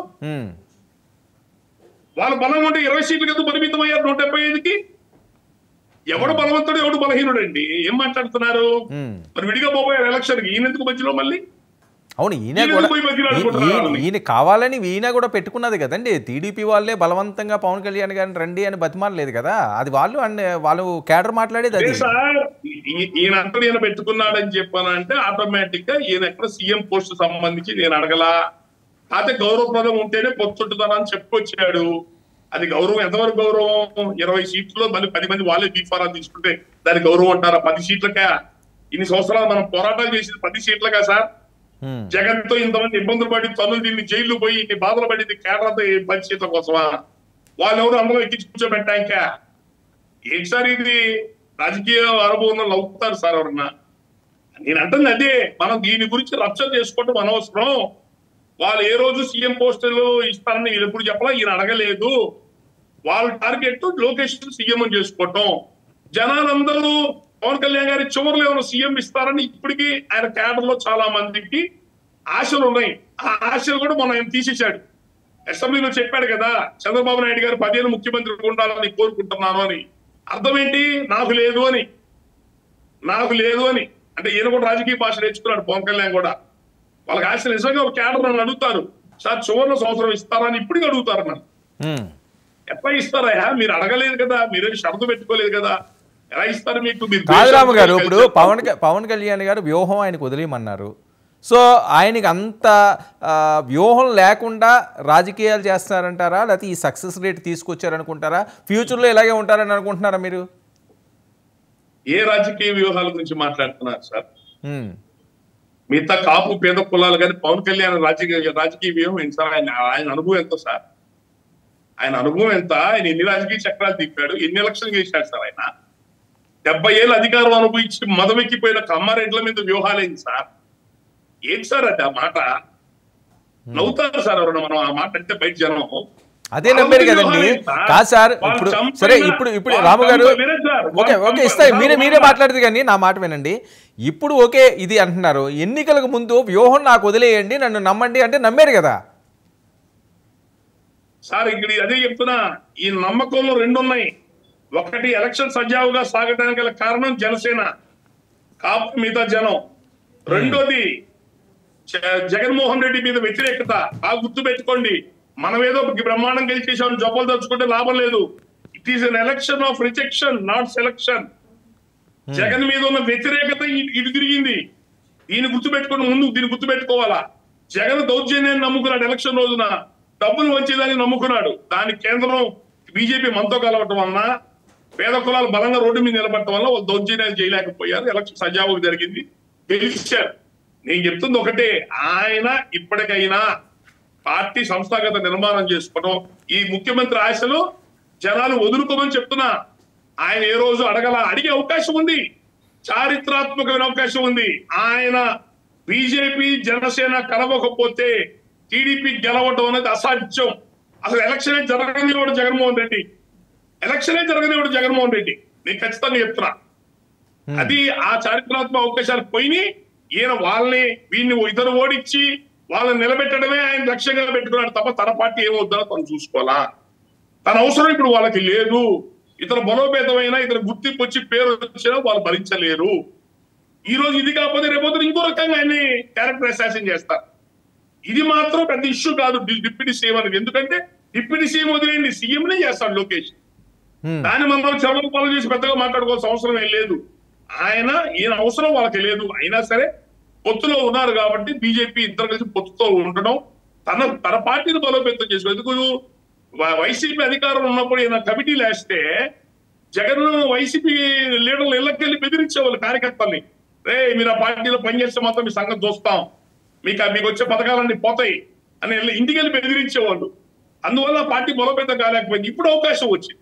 వాళ్ళు బలంగా ఉంటే 20 సీట్లు కదా పరిమితం అయ్యారు 175కి. ఎవడు బలవంతుడు ఎవడు బలహీనుడు అండి? ఏం మాట్లాడుతున్నారు? మరి విడిగా పోయారు ఎలక్షన్ కి, ఈయన ఎందుకు మధ్యలో మళ్ళీ? అవును, ఈయన కావాలని ఈయన కూడా పెట్టుకున్నది కదండి. టీడీపీ వాళ్ళే బలవంతంగా పవన్ కళ్యాణ్ గారిని రండి అని బతిమాలలేదు కదా, అది వాళ్ళు కేడర్ మాట్లాడేది అది. ఈయన పెట్టుకున్నాడని చెప్పానంటే ఆటోమేటిక్ గా ఈయన ఎక్కడ సీఎం పోస్ట్ సంబంధించి నేను అడగలా, అయితే గౌరవప్రదం ఉంటేనే పొత్తుంటుందని చెప్పుకొచ్చాడు. అది గౌరవం ఎంతవరకు గౌరవం? 20 సీట్లలో మళ్ళీ 10 మంది వాళ్ళే బీఫారాలు తీసుకుంటే దాని గౌరవం అంటారా? 10 సీట్లకా? ఇన్ని సంవత్సరాలు మనం పోరాటాలు చేసింది 10 సీట్లకా సార్? జగన్ తో ఇంతమంది ఇబ్బందులు పడి తనులు దీన్ని జైలు పోయి ఇన్ని బాధలు పడింది కేరళతో 10 సీట్ల కోసమా? వాళ్ళెవరు అందరూ ఎక్కించి కూర్చోబెట్టాక ఏంటి సార్ ఇది? రాజకీయ అనుభవం అవుతారు సార్ ఎవరన్నా? నేను అంటుంది అదే, మనం దీని గురించి రచ్చ చేసుకోవటం అనవసరం. వాళ్ళు ఏ రోజు సీఎం పోస్టులు ఇస్తారని వీళ్ళు ఎప్పుడు చెప్పాలా, ఈయన అడగలేదు. వాళ్ళ టార్గెట్ లోకేష్ సీఎం చేసుకోవటం. జనాలందరూ పవన్ కళ్యాణ్ గారి చివరిలో ఏమైనా సీఎం ఇస్తారని ఇప్పటికీ ఆయన క్యాడర్ లో చాలా మందికి ఆశలు ఉన్నాయి. ఆ ఆశలు కూడా మనం ఆయన తీసేశాడు. అసెంబ్లీలో చెప్పాడు కదా, చంద్రబాబు నాయుడు గారు 10 ఏళ్ళు ముఖ్యమంత్రి ఉండాలని కోరుకుంటున్నాను అని. అర్థం ఏంటి? నాకు లేదు అని. అంటే ఈయన కూడా రాజకీయ భాష నేర్చుకున్నాడు పవన్ కళ్యాణ్ కూడా. వాళ్ళకి ఆశ నిజంగా ఒక క్యాడర్ నన్ను అడుగుతారు, సార్ చివరిలో సంవత్సరం ఇస్తారని ఇప్పటికీ అడుగుతారు నన్ను. ఎట్లా ఇస్తారా? మీరు అడగలేదు కదా, మీరేం షరతు పెట్టుకోలేదు కదా, ఎలా ఇస్తారు మీకు? కాదు రాము గారు, ఇప్పుడు పవన్ కళ్యాణ్ గారు వ్యూహం ఆయనకు వదిలేయమన్నారు, సో ఆయనకి అంత వ్యూహం లేకుండా రాజకీయాలు చేస్తున్నారంటారా, లేకపోతే ఈ సక్సెస్ రేట్ తీసుకొచ్చారనుకుంటారా, ఫ్యూచర్లో ఇలాగే ఉంటారని అనుకుంటున్నారా మీరు? ఏ రాజకీయ వ్యూహాల గురించి మాట్లాడుతున్నారు సార్? మిగతా కాపు పేద కులాలు కానీ పవన్ కళ్యాణ్ రాజకీయ వ్యూహం ఏంటి సార్? ఆయన అనుభవం ఎంత సార్? ఆయన అనుభవం ఎంత? ఆయన ఎన్ని రాజకీయ చక్రాలు తిప్పాడు, ఎన్ని ఎలక్షన్లు చేశాడు సార్? ఆయన 70 ఏళ్ళు అధికారం అనుభవించి మదమెక్కిపోయిన కమ్మారెడ్ల మీద వ్యూహాలేంది సార్? ఏంటి సార్ అది? ఆ మాట నవ్వుతారు సార్ ఎవరన్నా మనం ఆ మాట అంటే బయట జనం. అదే నమ్మారు కదండి. కాదు సార్, ఇప్పుడు సరే, ఇప్పుడు రాము గారు ఓకే ఇస్తాయి, మీరే మాట్లాడితే కానీ నా మాట వినండి. ఇప్పుడు ఓకే ఇది అంటున్నారు, ఎన్నికలకు ముందు వ్యూహం నాకు వదిలేయండి, నన్ను నమ్మండి అంటే నమ్మారు కదా సార్. ఇక్కడ అదే చెప్తున్నా, ఈ నమ్మకంలో 2 ఉన్నాయి. ఒకటి, ఎలక్షన్ సజావుగా సాగడానికి గల కారణం జనసేన, కాపు మిగతా జనం. రెండోది జగన్మోహన్ రెడ్డి మీద వ్యతిరేకత. ఆ గుర్తు పెట్టుకోండి, మనం ఏదో బ్రహ్మాండం గెలిచేసాం జబ్బలు తలుచుకుంటే లాభం లేదు. It is an election of rejection, not selection. Jagan మీద ఉన్న వ్యతిరేకత ఇటు తిరిగింది. దీన్ని గుర్తుపెట్టుకుని ముందు దీన్ని గుర్తుపెట్టుకోవాలా. జగన్ దౌర్జన్యాన్ని నమ్ముకున్నాడు, ఎలక్షన్ రోజున డబ్బులు వచ్చేదాన్ని నమ్ముకున్నాడు. దాని కేంద్రం బీజేపీ మనతో కలవటం వలన, పేద కులాలు బలంగా రోడ్డు మీద నిలబడటం వల్ల వాళ్ళు దౌర్జన్యాలు చేయలేకపోయారు. ఎలక్షన్ సజావుగా జరిగింది, గెలిచారు. నేను చెప్తుంది ఒకటే, ఆయన ఇప్పటికైనా పార్టీ సంస్థాగత నిర్మాణం చేసుకోవడం, ఈ ముఖ్యమంత్రి ఆశలు జనాలు వదులుకోమని చెప్తున్నా. ఆయన ఏ రోజు అడిగే అవకాశం ఉంది, చారిత్రాత్మకమైన అవకాశం ఉంది. ఆయన బీజేపీ జనసేన కలవకపోతే టీడీపీ గెలవడం అనేది అసాధ్యం. అసలు ఎలక్షనే జరగనివాడు జగన్మోహన్ రెడ్డి, ఎలక్షనే జరగనివాడు జగన్మోహన్ రెడ్డి. నేను ఖచ్చితంగా చెప్తున్నా. అది ఆ చారిత్రాత్మక అవకాశాలు పోయినాయి. ఈయన వీళ్ళని ఇతరు ఓడించి వాళ్ళని నిలబెట్టడమే ఆయన లక్ష్యంగా పెట్టుకున్నాడు తప్ప తన పార్టీ ఏమవుతుందో తను చూసుకోవాలా. తన అవసరం ఇప్పుడు వాళ్ళకి లేదు. ఇతర బలోపేతమైన ఇతర గుర్తింపు వచ్చి పేరు వచ్చినా వాళ్ళు భరించలేరు. ఈ రోజు ఇది కాకపోతే రేపొద్దు ఇంకో రకంగా ఆయన్ని క్యారెక్టర్ అసాసిన్ చేస్తారు. ఇది మాత్రం పెద్ద ఇష్యూ కాదు డిప్యూటీ సీఎం అనేది. ఎందుకంటే డిప్యూటీ సీఎం వదిలేండి, సీఎంనే చేస్తాడు లోకేష్. దాన్ని మనం చెవులు పనులు చేసి పెద్దగా మాట్లాడుకోవాల్సిన అవసరం ఏం లేదు. ఈయన అవసరం వాళ్ళకి లేదు. అయినా సరే పొత్తులో ఉన్నారు కాబట్టి బీజేపీ ఇద్దరు కలిసి పొత్తుతో ఉండడం, తన పార్టీని బలోపేతం చేసుకో. ఎందుకు వైసీపీ అధికారంలో ఉన్నప్పుడు ఈయన కమిటీలు వేస్తే జగన్ వైసీపీ లీడర్లు ఇళ్ళకెళ్ళి బెదిరించేవాళ్ళు కార్యకర్తల్ని. మీరు ఆ పార్టీలో పనిచేస్తే మాత్రం మీ సంగతి చూస్తాం, మీకు వచ్చే పథకాలన్నీ పోతాయి అని ఇంటికి వెళ్ళి బెదిరించేవాళ్ళు. అందువల్ల పార్టీ బలోపేతం కాలేకపోయింది. ఇప్పుడు అవకాశం వచ్చింది.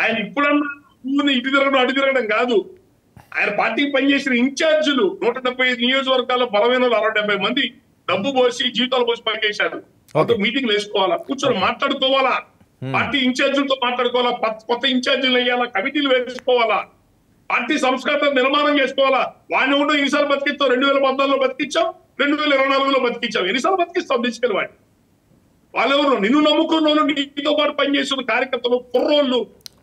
ఆయన ఇప్పుడన్నా ఇటు తిరగడం అటు తిరగడం కాదు. ఆయన పార్టీకి పనిచేసిన ఇన్ఛార్జీలు 175 నియోజకవర్గాల్లో బలమైన 170 మంది డబ్బు పోసి జీవితాలు పోసి పనిచేశారు. వాళ్ళతో మీటింగ్లు వేసుకోవాలా, కూర్చొని మాట్లాడుకోవాలా, పార్టీ ఇన్ఛార్జీలతో మాట్లాడుకోవాలా, కొత్త ఇన్ఛార్జీలు వేయాలా, కమిటీలు వేసుకోవాలా, పార్టీ సంస్కృత నిర్మాణం చేసుకోవాలా. వాడిని ఉంటూ ఎన్నిసార్లు బతికిస్తాం? 2014లో బతికించాం, 2024లో బతికించాం. ఎన్నిసార్లు బతికిస్తాం తీసుకెళ్ళి వాడిని? వాళ్ళెవరు? నిన్ను నమ్ముకున్న నీతో పాటు పనిచేసిన కార్యకర్తలు, కుర్రోళ్ళు,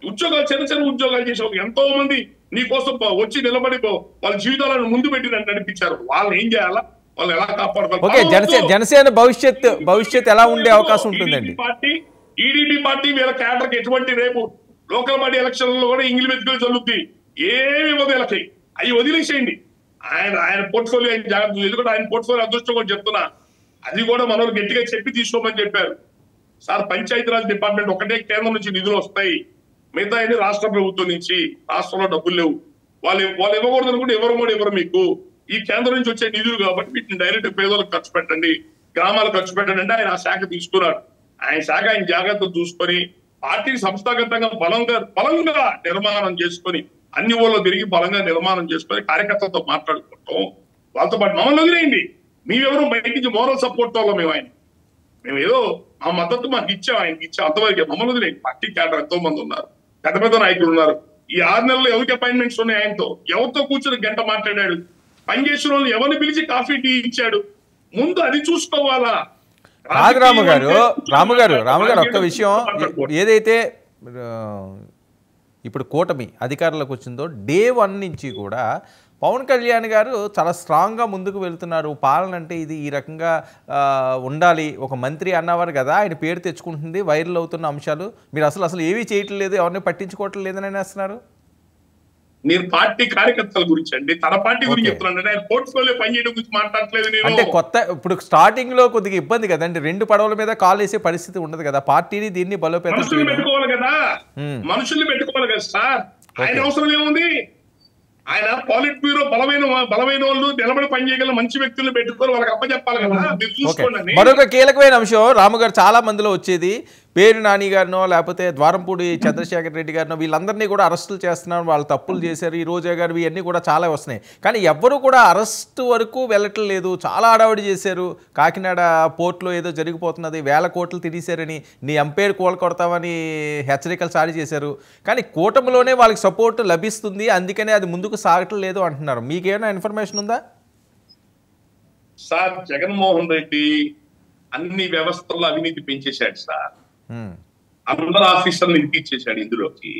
ఉద్యోగాలు చిన్న ఉద్యోగాలు చేసే ఎంతో మంది నీ కోసం వచ్చి నిలబడి వాళ్ళ జీవితాలను ముందు పెట్టి నడిపించారు. వాళ్ళని ఏం చేయాలా? వాళ్ళు ఎలా కాపాడుతారు? జనసేన భవిష్యత్ ఎలా ఉండే అవకాశం ఉంటుందండి? టీడీపీ పార్టీ వీళ్ళ క్యాడర్కి ఎటువంటి రేపు లోకల్ బాడీ ఎలక్షన్లలో కూడా ఇంగిలి మెతుకులు చల్లుద్ది. ఏమి వీళ్ళకి అవి వదిలేసేయండి. ఆయన పోర్ట్ఫోలియో ఆయన జాగ్రత్త. ఎందుకంటే ఆయన పోర్ట్ఫోలియో అదృష్టం కూడా చెప్తున్నా, అది కూడా మనోళ్ళు గట్టిగా చెప్పి తీసుకోమని చెప్పారు. సార్, పంచాయతీరాజ్ డిపార్ట్మెంట్ ఒకటే కేంద్రం నుంచి నిధులు వస్తాయి, మిగతా రాష్ట్ర ప్రభుత్వం నుంచి. రాష్ట్రంలో డబ్బులు లేవు. వాళ్ళు ఇవ్వకూడదు అనుకుంటే ఎవరు మీకు ఈ కేంద్రం నుంచి వచ్చే నిధులు కాబట్టి వీటిని డైరెక్ట్ పేదలకు ఖర్చు పెట్టండి, గ్రామాలకు ఖర్చు పెట్టండి అంటే ఆయన ఆ శాఖ తీసుకున్నాడు. ఆయన శాఖ ఆయన జాగ్రత్తలు చూసుకొని పార్టీని సంస్థాగతంగా బలంగా నిర్మాణం చేసుకొని అన్ని ఊళ్ళో తిరిగి బలంగా నిర్మాణం చేసుకొని కార్యకర్తలతో మాట్లాడుకుంటాం. వాళ్ళతో పాటు మమ్మల్ని వదిలేయండి. మేమెవరూ బయట నుంచి మోరల్ సపోర్ట్ వల్ల మేము ఏదో ఆ మద్దతు మాకు ఇచ్చాం, ఆయనకి ఇచ్చాం, అంతవరకు. మమ్మల్ని వదిలేయండి. పార్టీ క్యాడర్ ఎంతో మంది ఉన్నారు, పెద్ద నాయకులు ఉన్నారు. ఈ 6 నెలల్లో ఎవరికి అపాయింట్మెంట్స్ ఉన్నాయి? ఆయనతో ఎవరితో కూర్చొని గంట మాట్లాడాడు? పనిచేసిన వాళ్ళు ఎవరిని పిలిచి కాఫీ టీ ఇచ్చాడు? ముందు అది చూసుకోవాలా. రాము గారు ఒక్క విషయం, ఏదైతే ఇప్పుడు కూటమి అధికారంలోకి వచ్చిందో డే 1 నుంచి కూడా పవన్ కళ్యాణ్ గారు చాలా స్ట్రాంగ్గా ముందుకు వెళ్తున్నారు. పాలన అంటే ఇది ఈ రకంగా ఉండాలి. ఒక మంత్రి అన్నవారు కదా, ఆయన పేరు తెచ్చుకుంటుంది, వైరల్ అవుతున్న అంశాలు. మీరు అసలు ఏవీ చేయట్లేదు, ఎవరిని పట్టించుకోవట్లేదు లేదని అనేస్తున్నారు. నేను పార్టీ కార్యకర్తల గురించి అండి, తన పార్టీ గురించి చెప్తున్నాను. ఆయన పోర్ట్ఫోలియో పనిచేయడం గురించి మాట్లాడలేదు నేను. అంటే కొత్త ఇప్పుడు స్టార్టింగ్ లో కొద్దిగా ఇబ్బంది కదండి, 2 పడవల మీద కాల్ వేసే పరిస్థితి ఉండదు కదా, పార్టీని దీన్ని బలోపేతం మనుషుల్ని పెట్టుకోవాలి కదా, మనుషుల్ని పెట్టుకోవాలి కదా సార్. ఆయన అవసరం ఏముంది? ఆయన పాలిట్ బ్యూరో బలమైన వాళ్ళు నిలబడి పనిచేయగల మంచి వ్యక్తులను పెట్టుకొని వాళ్ళకి అప్పచెప్పాలి కదా, మీరు చూసుకోండి. మరొక కీలకమైన అంశం రాము గారు, చాలా మందిలో వచ్చేది పేరు నాని గారినో లేకపోతే ద్వారంపూడి చంద్రశేఖర్ రెడ్డి గారినో వీళ్ళందరినీ కూడా అరెస్టులు చేస్తున్నారు, వాళ్ళు తప్పులు చేశారు, ఈ రోజా గారు, ఇవన్నీ కూడా చాలా వస్తున్నాయి. కానీ ఎవ్వరూ కూడా అరెస్ట్ వరకు వెళ్ళట్లేదు. చాలా హడావిడి చేశారు. కాకినాడ పోర్టులో ఏదో జరిగిపోతున్నది, 1000 కోట్లు తినేశారని, నీ ఎంపైర్ కొడతామని హెచ్చరికలు జారీ చేశారు. కానీ కూటమిలోనే వాళ్ళకి సపోర్ట్ లభిస్తుంది, అందుకనే అది ముందుకు సాగట్లేదు అంటున్నారు. మీకేమైనా ఇన్ఫర్మేషన్ ఉందా? సార్, జగన్మోహన్ రెడ్డి అన్ని వ్యవస్థల్లో అవినీతి పెంచేశాడు సార్. అందరు ఆఫీసర్లు ఇరికిచ్చేశాడు ఇందులోకి.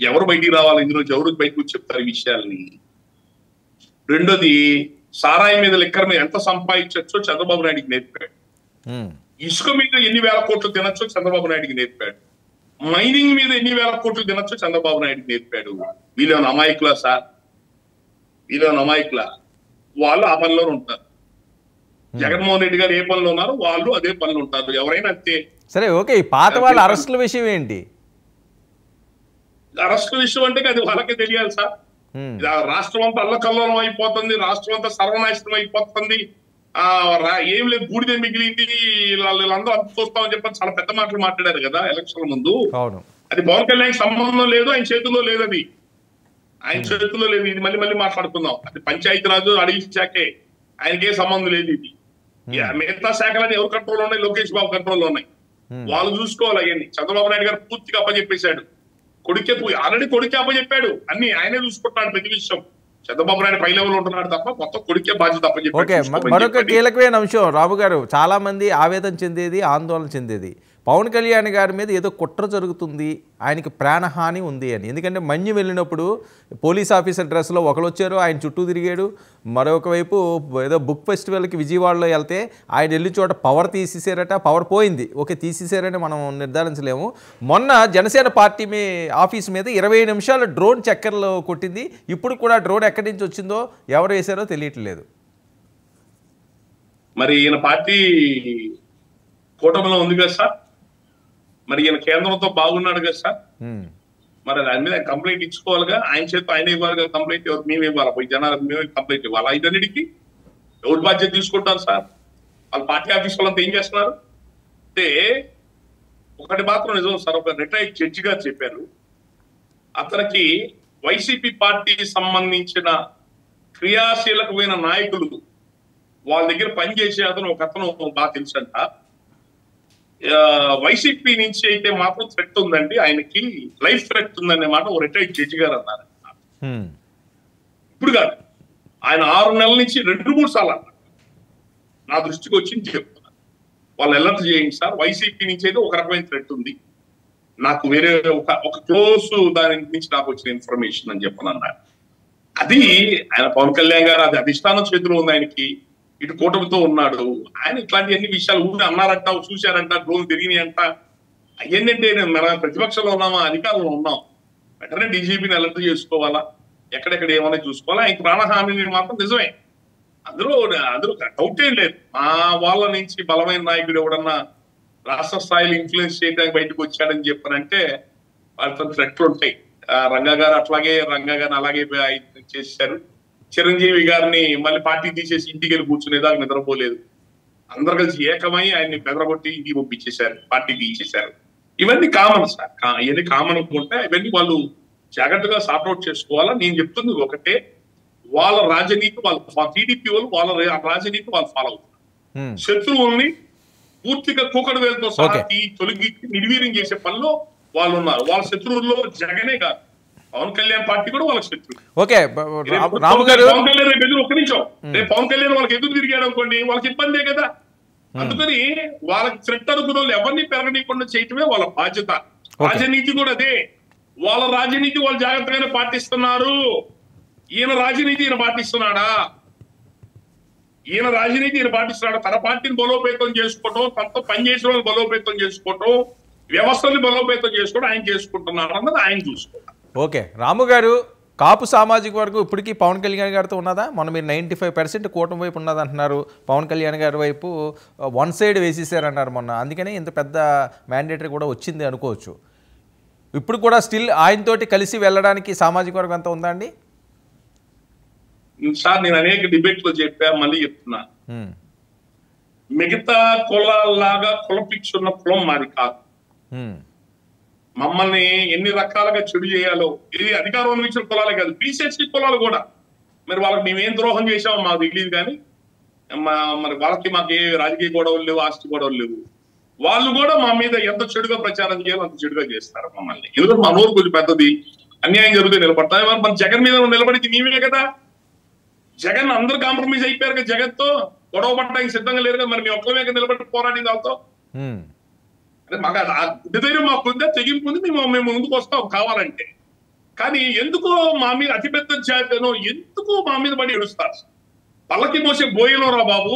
ఎవరు బయటికి రావాలి ఇందులోకి? ఎవరు బయటకు చెప్తారు ఈ విషయాల్ని? రెండోది, సారాయి మీద లిక్కర్ మీద ఎంత సంపాదించచ్చో చంద్రబాబు నాయుడికి నేర్పాడు. ఇసుక మీద ఎన్ని 1000 కోట్లు తినచ్చో చంద్రబాబు నాయుడికి నేర్పాడు. మైనింగ్ మీద ఎన్ని 1000 కోట్లు తినచ్చో చంద్రబాబు నాయుడికి నేర్పాడు. వీళ్ళేమైనా అమాయకులా సార్? వీళ్ళేమైనా అమాయకులా? వాళ్ళు ఆ పనిలో ఉంటారు. జగన్మోహన్ రెడ్డి గారు ఏ పనిలో ఉన్నారు, వాళ్ళు అదే పనిలో ఉంటారు. ఎవరైనా అంతే. సరే, ఓకే. ఈ పాత వాళ్ళ అరెస్టుల విషయం ఏంటి? అరెస్టుల విషయం అంటే అది వాళ్ళకే తెలియాలి సార్. రాష్ట్రం అంతా అల్లకల్లోలం అయిపోతుంది, రాష్ట్రం అంతా సర్వనాశనం అయిపోతుంది, ఏం లేదు బూడిద మిగిలింది, వీళ్ళందరూ అంత చూస్తామని చెప్పి చాలా పెద్ద మాటలు మాట్లాడారు కదా ఎలక్షన్ల ముందు. అది పవన్ కళ్యాణ్ సంబంధం లేదు, ఆయన చేతుల్లో లేదు. అది ఆయన చేతుల్లో లేదు. ఇది మళ్ళీ మాట్లాడుకుందాం. అది పంచాయతీరాజు, అడవి శాఖే, ఆయనకే సంబంధం లేదు. ఇది మిగతా శాఖలన్నీ ఎవరు కంట్రోల్ ఉన్నాయి? లోకేష్ బాబు కంట్రోల్లో ఉన్నాయి. వాళ్ళు చూసుకోవాలి అవన్నీ. చంద్రబాబు నాయుడు గారు పూర్తిగా అప్పచెప్పేశాడు. ఆల్రెడీ కొడుకే అప్పచెప్పాడు, అన్ని ఆయనే చూసుకుంటున్నాడు ప్రతి విషయం. చంద్రబాబు నాయుడు పై లెవెల్ ఉంటున్నాడు తప్ప మొత్తం కొడుకే బాధ్యత అప్పచెప్పాడు. మరొక కీలకమైన అంశం రాము గారు, చాలా మంది ఆవేదన చెందేది, ఆందోళన చెందేది, పవన్ కళ్యాణ్ గారి మీద ఏదో కుట్ర జరుగుతుంది, ఆయనకి ప్రాణహాని ఉంది అని. ఎందుకంటే మన్యం వెళ్ళినప్పుడు పోలీస్ ఆఫీసర్ డ్రెస్లో ఒకరు వచ్చారు, ఆయన చుట్టూ తిరిగాడు. మరొక వైపు ఏదో బుక్ ఫెస్టివల్కి విజయవాడలో వెళ్తే ఆయన వెళ్ళిన చోట పవర్ తీసేసారట, పవర్ పోయింది. ఓకే, తీసేసారని మనం నిర్ధారించలేము. మొన్న జనసేన పార్టీ ఆఫీస్ మీద 20 నిమిషాలు డ్రోన్ చక్కర్లు కొట్టింది. ఇప్పుడు కూడా డ్రోన్ ఎక్కడి నుంచి వచ్చిందో, ఎవరు వేశారో తెలియట్లేదు. మరి ఈయన పార్టీ కూటమిలో ఉంది కదా సార్, మరి ఈయన కేంద్రంతో బాగున్నాడు కదా సార్, మరి దాని మీద కంప్లైంట్ ఇచ్చుకోవాలిగా. ఆయన చేత ఆయన ఇవ్వాలి కంప్లైంట్. ఎవరు? మేము ఇవ్వాలి, పోయి జనాలకు మేమే కంప్లైంట్ ఇవ్వాలి. ఐదన్నిటికి ఎవరు బాధ్యత తీసుకుంటారు సార్? వాళ్ళ పార్టీ ఆఫీస్ వాళ్ళంతా ఏం చేస్తున్నారు అంటే, ఒకటి మాత్రం నిజం సార్, ఒక రిటైర్డ్ జడ్జి గారు చెప్పారు, అతనికి వైసీపీ పార్టీకి సంబంధించిన క్రియాశీలకమైన నాయకులు వాళ్ళ దగ్గర పనిచేసే ఒక అతను బాగా తెలుసంట. వైసీపీ నుంచి అయితే మాత్రం థ్రెట్ ఉందండి, ఆయనకి లైఫ్ థ్రెట్ ఉందనే మాట ఓ రిటైర్డ్ జడ్జి గారు అన్నారు. ఇప్పుడు కాదు, ఆయన 6 నెలల నుంచి 2-3 సార్లు అన్నారు. నా దృష్టికి వచ్చింది చెప్తున్నారు. వాళ్ళు అలర్ట్ చేయండి సార్, వైసీపీ నుంచి అయితే ఒక రకమైన థ్రెట్ ఉంది, నాకు వేరే ఒక క్లోజ్ దాని నుంచి నాకు వచ్చిన ఇన్ఫర్మేషన్ అని చెప్పనన్నారు. అది ఆయన పవన్ కళ్యాణ్ గారు, అది అధిష్టానం చేతిలో ఉంది ఆయనకి, ఇటు కూటమితో ఉన్నాడు. ఆయన ఇట్లాంటి అన్ని విషయాలు ఊరి అన్నారంట, చూశారంట, డ్రోన్ తిరిగినాయి అంట. అయ్యంటే మన ప్రతిపక్షంలో ఉన్నామా, అధికారంలో ఉన్నాం, వెంటనే డీజీపీని అలర్ట్ చేసుకోవాలా, ఎక్కడెక్కడ ఏమన్నా చూసుకోవాలా. ఆయన ప్రాణహాని మాత్రం నిజమే, అందులో డౌట్ ఏం లేదు. మా వాళ్ళ నుంచి బలమైన నాయకుడు ఎవడన్నా రాష్ట్ర స్థాయిలో ఇన్ఫ్లుయెన్స్ చేయడానికి బయటకు వచ్చాడని చెప్పారంటే వాళ్ళతో థ్రెట్లు ఉంటాయి. రంగా గారు అట్లాగే, రంగా గారిని అలాగే చేశారు. చిరంజీవి గారిని మళ్ళీ పార్టీ తీసేసి ఇంటికి వెళ్ళి కూర్చునేదాకా నిద్రపోలేదు. అందరు కలిసి ఏకమై ఆయన్ని బెదరగొట్టి ఇంటికి పంపించేశారు, పార్టీ తీసేశారు. ఇవన్నీ కామన్ సార్, ఇవన్నీ కామన్ అనుకుంటే ఇవన్నీ వాళ్ళు జాగ్రత్తగా సార్ట్అవుట్ చేసుకోవాలా. నేను చెప్తుంది ఒకటే, వాళ్ళ రాజనీతి వాళ్ళ టీడీపీ వాళ్ళ రాజనీతి వాళ్ళు ఫాలో అవుతున్నారు. శత్రువుల్ని పూర్తిగా కూకడు వేలతో సహా తొలగి నిర్వీర్యం చేసే పనిలో వాళ్ళు ఉన్నారు. వాళ్ళ శత్రువుల్లో జగనే కాదు, పవన్ కళ్యాణ్ పార్టీ కూడా వాళ్ళకి శత్రువు. ఓకే, పవన్ కళ్యాణ్ రేపు ఎదురు, ఒక్క నిమిషం, రేపు పవన్ కళ్యాణ్ వాళ్ళకి ఎదురు తిరిగాడు అనుకోండి, వాళ్ళకి ఇబ్బందే కదా. అందుకని వాళ్ళకి థ్రెట్ అనుకున్న వాళ్ళు ఎవరిని పెరగనీయకుండా చేయటమే వాళ్ళ బాధ్యత. రాజనీతి కూడా అదే, వాళ్ళ రాజనీతి వాళ్ళు జాగ్రత్తగానే పాటిస్తున్నారు. ఈయన రాజనీతి ఈయన పాటిస్తున్నాడా? ఈయన రాజనీతి ఈయన పాటిస్తున్నాడా? తన పార్టీని బలోపేతం చేసుకోవటం, తనతో పనిచేసిన వాళ్ళు బలోపేతం చేసుకోవటం, వ్యవస్థని బలోపేతం చేసుకోవడం ఆయన చేసుకుంటున్నారు అన్నది ఆయన చూసుకోవాలి. ఓకే రాము గారు, కాపు సామాజిక వర్గం ఇప్పటికీ పవన్ కళ్యాణ్ గారితో ఉన్నదా? మొన్న మీరు 95% కూటమి వైపు ఉన్నది అంటున్నారు, పవన్ కళ్యాణ్ గారి వైపు వన్ సైడ్ వేసేసారన్నారు మొన్న, అందుకనే ఇంత పెద్ద మ్యాండేటరీ కూడా వచ్చింది అనుకోవచ్చు. ఇప్పుడు కూడా స్టిల్ ఆయనతోటి కలిసి వెళ్ళడానికి సామాజిక వర్గం అంతా ఉందా అండి? సార్ నేను అనేక డిబేట్లో చెప్పా, మళ్ళీ చెప్తున్నా, మిగతా కులాల్లాగా కుల పిచ్చి ఉన్న కులం మాది కాదు. మమ్మల్ని ఎన్ని రకాలుగా చెడు చేయాలో, ఇది అధికారం ఇచ్చిన కులాలే కాదు, బీసీఎస్సీ కులాలు కూడా మరి వాళ్ళకి మేమేం ద్రోహం చేసామో మాకు తెలియదు, కానీ మరి వాళ్ళకి మాకు ఏ రాజకీయ గొడవలు లేవు, ఆస్తి గొడవలు లేవు. వాళ్ళు కూడా మా మీద ఎంత చెడుగా ప్రచారం చేయాలో అంత చెడుగా చేస్తారు మమ్మల్ని. ఎందుకంటే మా నోరు కొంచెం పెద్దది, అన్యాయం జరిగితే నిలబడతాయి. మన జగన్ మీద నిలబడితే మేమే కదా. జగన్ అందరూ కాంప్రమైజ్ అయిపోయారు కదా, జగన్తో గొడవ పడడానికి సిద్ధంగా లేరు కదా, మరి మేము ఒక్కమే నిలబడి పోరాడింది వాళ్ళతో. అంటే మాకు గుడ్డి ధైర్యం మాకు ఉందా, తెగింపు ఉంది, మేము ముందుకు వస్తాం కావాలంటే. కానీ ఎందుకో మా మీద అతిపెద్ద జాతీయను ఎందుకు మా మీద పడి ఏడుస్తారు? పల్లకి మోసే బోయలో రా బాబు,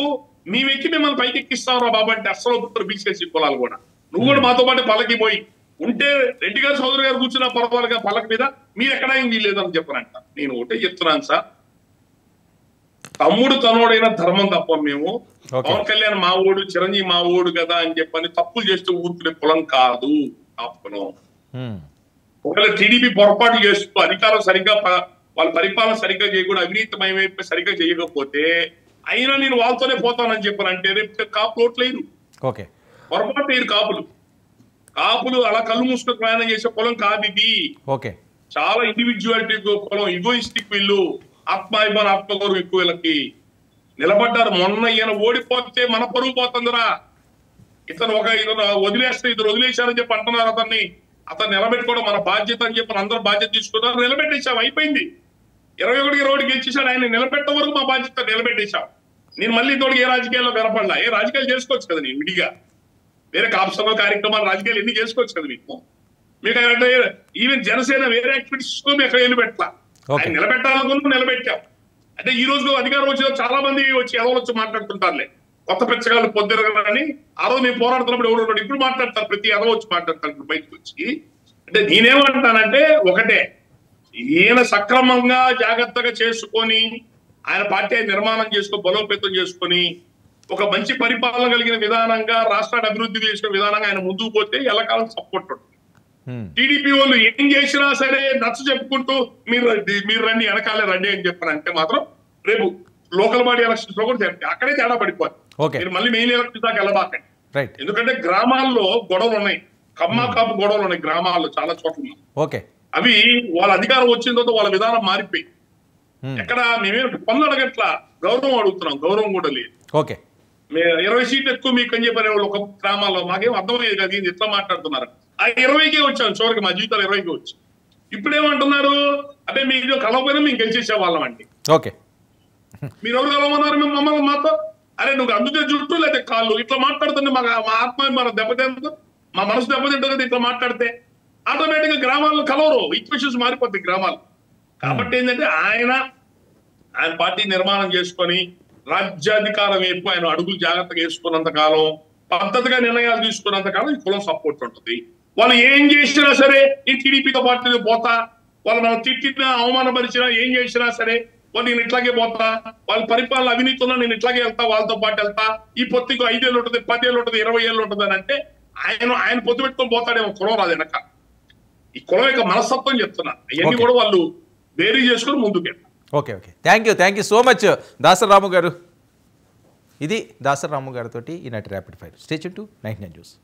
మేమెక్కి మిమ్మల్ని పైకి ఎక్కిస్తాం రా బాబు అంటే అస్సలు ఒప్పుతారు బీసీఎస్సీ కులాలు కూడా. నువ్వు కూడా మాతో పాటు పల్లకి పోయి ఉంటే రెడ్డి గారు సోదరు గారు కూర్చున్న పర్వాలుగా పల్లకి మీద మీరు ఎక్కడా ఏం వీల్లేదని చెప్పారంట. నేను ఒకటే చెప్తున్నాను సార్, తమ్ముడు తనోడైన ధర్మం తప్ప మేము పవన్ కళ్యాణ్ మా ఓడు, చిరంజీవి మా ఓడు కదా అని చెప్పని తప్పులు చేస్తూ ఊరుకునే కులం కాదు ఆపుకున్నాం. ఒకవేళ టీడీపీ పొరపాటు చేస్తూ అధికారం సరిగ్గా వాళ్ళ పరిపాలన సరిగ్గా చేయకుండా అవినీతిమయమైపు సరిగ్గా చేయకపోతే అయినా నేను వాళ్ళతోనే పోతానని చెప్పానంటే రేపు కాపులు ఓట్లేదు, పొరపాటు లేరు కాపులు అలా కళ్ళు మూసుకొని ప్రయాణం చేసే కులం కాదు ఇది. చాలా ఇండివిజువాలిటీ కులం, ఈగోయిస్టిక్ వీళ్ళు, ఆత్మాభిమాన ఆత్మగౌరవం ఎక్కువ వీళ్ళకి నిలబడ్డారు. మొన్న ఈయన ఓడిపోతే మన పరువు పోతుందిరా, ఇతను వదిలేస్తే ఇద్దరు వదిలేశారని చెప్పి అంటున్నారు అతను నిలబెట్టుకోవడం మన బాధ్యత అని చెప్పి అందరూ బాధ్యత తీసుకున్నారు, నిలబెట్టేశాం, అయిపోయింది. 21 గెలిచేశాడు ఆయన, నిలబెట్టే వరకు మా బాధ్యత నిలబెట్టేశాం. నేను మళ్ళీ తోడికి ఏ రాజకీయాల్లో వినపడలా. ఏ రాజకీయాలు చేసుకోవచ్చు కదా నేను విడిగా, వేరే కాపుసభ కార్యక్రమాలు రాజకీయాలు ఎన్ని చేసుకోవచ్చు కదా మీకు ఈవెన్ జనసేన వేరే యాక్టివిటీస్ మేము ఎక్కడ నిలబెట్టలా, ఆయన నిలబెట్టాలనుకున్నా నిలబెట్టాం. అంటే ఈ రోజు అధికారం వచ్చిన చాలా మంది వచ్చి ఎవరు వచ్చి మాట్లాడుతుంటారులే, కొత్త పెచ్చగాళ్ళు పొద్దురని. ఆ రోజు మేము పోరాడుతున్నప్పుడు ఎవరు ఇప్పుడు మాట్లాడతారు, ప్రతి ఎదవ వచ్చి మాట్లాడతారు ఇప్పుడు బయటకు వచ్చి. అంటే నేనేమంటానంటే ఒకటే, ఈయన సక్రమంగా జాగ్రత్తగా చేసుకొని ఆయన పార్టీ నిర్మాణం చేసుకొని బలోపేతం చేసుకొని ఒక మంచి పరిపాలన కలిగిన విధానంగా రాష్ట్రాన్ని అభివృద్ధి చేసిన విధానంగా ఆయన ముందుకు పోతే ఎల్లకాలం సపోర్ట్ ఉంటుంది. టీడీపీ వాళ్ళు ఏం చేసినా సరే నచ్చ చెప్పుకుంటూ మీరు రండి వెనకాలే రండి అని చెప్పారంటే మాత్రం రేపు లోకల్ బాడీ ఎలక్షన్స్ లో కూడా అక్కడే తేడా పడిపోతుంది. మీరు మళ్ళీ మెయిన్ ఎలక్షన్ దాకా వెళ్ళబాకండి. ఎందుకంటే గ్రామాల్లో గొడవలు ఉన్నాయి, కమ్మా కాపు గొడవలు ఉన్నాయి గ్రామాల్లో చాలా చోట్ల. అవి వాళ్ళ అధికారం వచ్చిన తర్వాత వాళ్ళ విధానం మారిపోయి ఎక్కడ మేమేం పనులు అడగట్ల, గౌరవం అడుగుతున్నాం, గౌరవం కూడా లేదు. 20 సీట్లు ఎక్కువ మీకు అని చెప్పారు వాళ్ళు ఒక గ్రామాల్లో. మాకేం అర్థమయ్యేది కదా ఇది ఎట్లా మాట్లాడుతున్నారు. ఆ 20కే వచ్చాను చివరికి, మా జీవితాలు 20కే వచ్చి. ఇప్పుడేమంటున్నారు అంటే మీరు కలవపోయినా మేము గెలిచేసే వాళ్ళం అండి. మీరు ఎవరు కలవమన్నారు మేము మమ్మల్ని మాతో? అరే నువ్వు అందుకే జుట్టు లేదా కాళ్ళు ఇట్లా మాట్లాడుతుంటే మా ఆత్మ దెబ్బతింటుంది, మా మనసు దెబ్బతింటుంది కదా ఇట్లా మాట్లాడితే. ఆటోమేటిక్ గా గ్రామాల్లో కలవరు, ఈక్వేషన్స్ మారిపోతాయి గ్రామాలు. కాబట్టి ఏంటంటే ఆయన పార్టీ నిర్మాణం చేసుకొని రాజ్యాధికారం వైపు ఆయన అడుగులు జాగ్రత్తగా వేసుకున్నంత కాలం, పద్ధతిగా నిర్ణయాలు తీసుకున్నంత కాలం ఈ కులం సపోర్ట్ ఉంటుంది. వాళ్ళు ఏం చేసినా సరే ఈ టీడీపీతో పార్టీలో పోతా, వాళ్ళు మనం తిట్టినా అవమానపరిచినా ఏం చేసినా సరే వాళ్ళు నేను ఇట్లాగే పోతా, వాళ్ళ పరిపాలన అవినీతి ఉన్నా నేను ఇట్లాగే వెళ్తా, వాళ్ళతో పాటు వెళ్తా. ఈ పొత్తికి 5 ఏళ్ళు ఉంటుంది, 10 ఏళ్ళు ఉంటుంది, 20 ఏళ్ళు ఉంటుంది అని అంటే ఆయన పొత్తు పెట్టుకొని పోతాడేమో, కులం రాదు వెనక. ఈ కులం యొక్క మనస్తత్వం చెప్తున్నా, అవన్నీ కూడా వాళ్ళు వేరీ చేసుకుని ముందుకెళ్ళారు. Thank you so much Dasari Ramu garu. ఇది దాసరి రాము గారితో ఈనాటి rapid fire. Stay tune to 99 news.